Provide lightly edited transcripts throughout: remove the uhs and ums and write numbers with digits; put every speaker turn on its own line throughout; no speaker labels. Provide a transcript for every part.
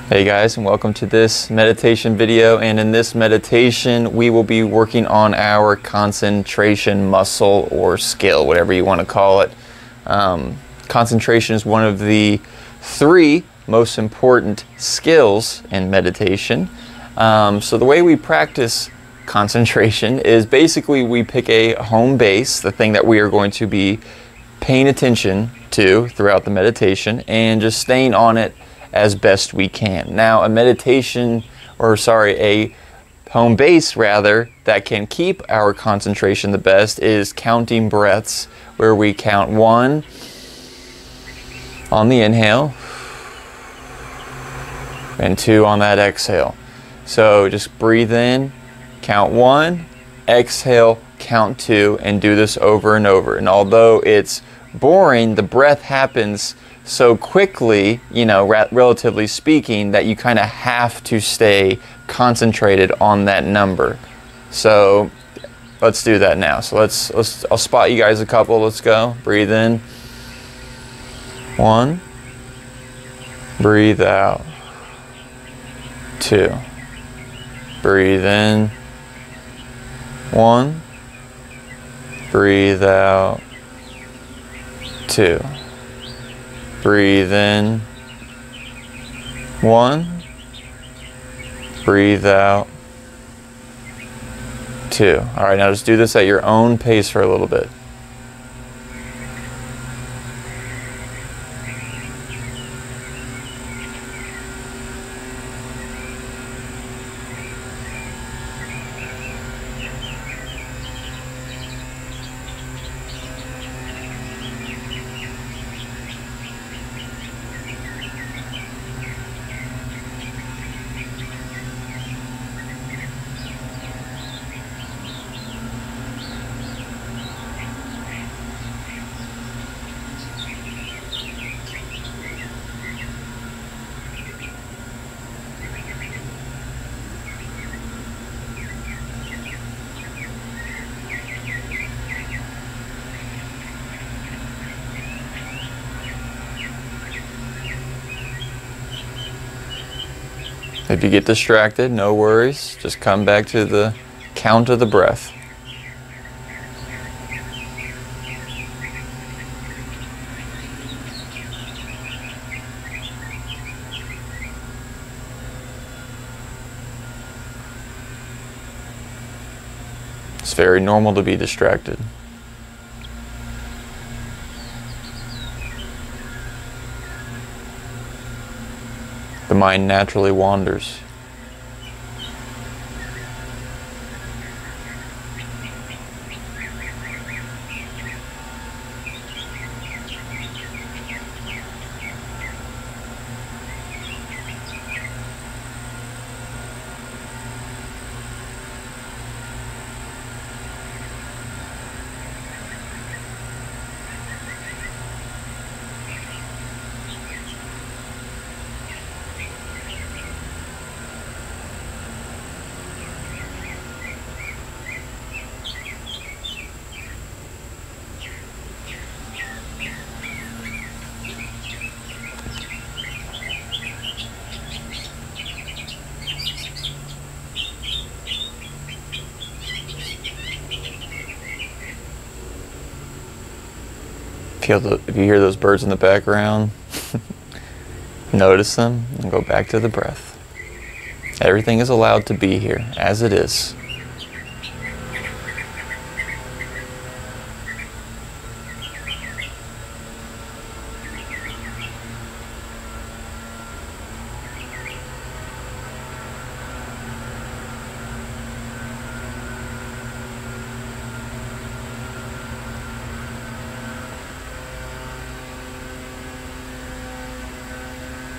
Hey guys, and welcome to this meditation video. And in this meditation we will be working on our concentration muscle or skill, whatever you want to call it. Concentration is one of the three most important skills in meditation. So the way we practice concentration is basically we pick a home base, the thing that we are going to be paying attention to throughout the meditation, and just staying on it as best we can. Now, a home base rather, that can keep our concentration the best is counting breaths, where we count 1 on the inhale and 2 on that exhale. So just breathe in, count 1, exhale, count 2, and do this over and over. And although it's boring, the breath happens so quickly, relatively speaking, that you kind of have to stay concentrated on that number. So let's do that now. So I'll spot you guys a couple. Let's go. Breathe in. 1. Breathe out. 2. Breathe in. 1. Breathe out. 2. Breathe in. 1. Breathe out. 2. All right, now just do this at your own pace for a little bit. If you get distracted, no worries. Just come back to the count of the breath. It's very normal to be distracted. The mind naturally wanders. If you hear those birds in the background, notice them and go back to the breath. Everything is allowed to be here as it is.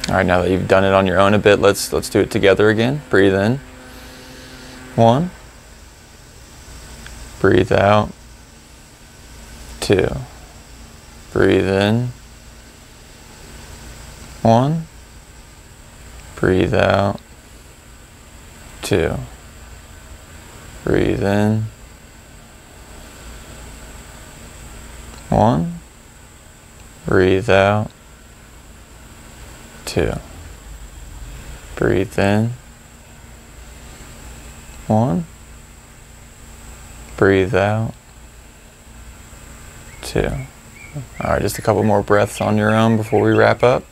All right, now that you've done it on your own a bit, let's do it together again. Breathe in. 1. Breathe out. 2. Breathe in. 1. Breathe out. 2. Breathe in. 1. Breathe out. 2. Breathe in. 1. Breathe out. 2. All right, just a couple more breaths on your own before we wrap up.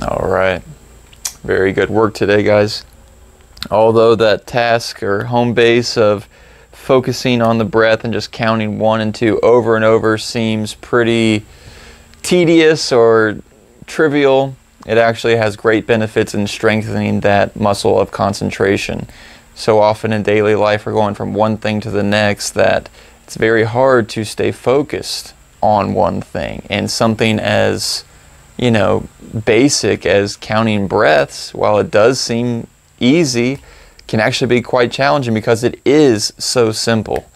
All right, very good work today, guys. Although that task or home base of focusing on the breath and just counting 1 and 2 over and over seems pretty tedious or trivial, it actually has great benefits in strengthening that muscle of concentration. So often in daily life we're going from one thing to the next that it's very hard to stay focused on one thing, and something as basic as counting breaths, while it does seem easy, can actually be quite challenging because it is so simple.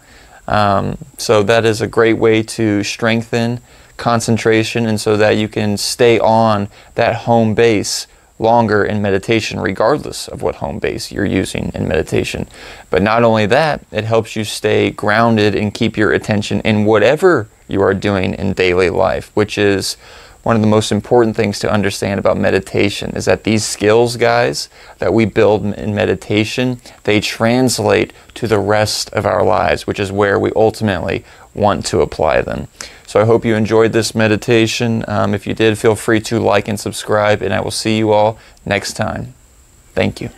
So that is a great way to strengthen concentration, and so that you can stay on that home base longer in meditation, regardless of what home base you're using in meditation. But not only that, it helps you stay grounded and keep your attention in whatever you are doing in daily life, which is one of the most important things to understand about meditation, is that these skills, guys, that we build in meditation, they translate to the rest of our lives, which is where we ultimately want to apply them. So I hope you enjoyed this meditation. If you did, feel free to like and subscribe, and I will see you all next time. Thank you.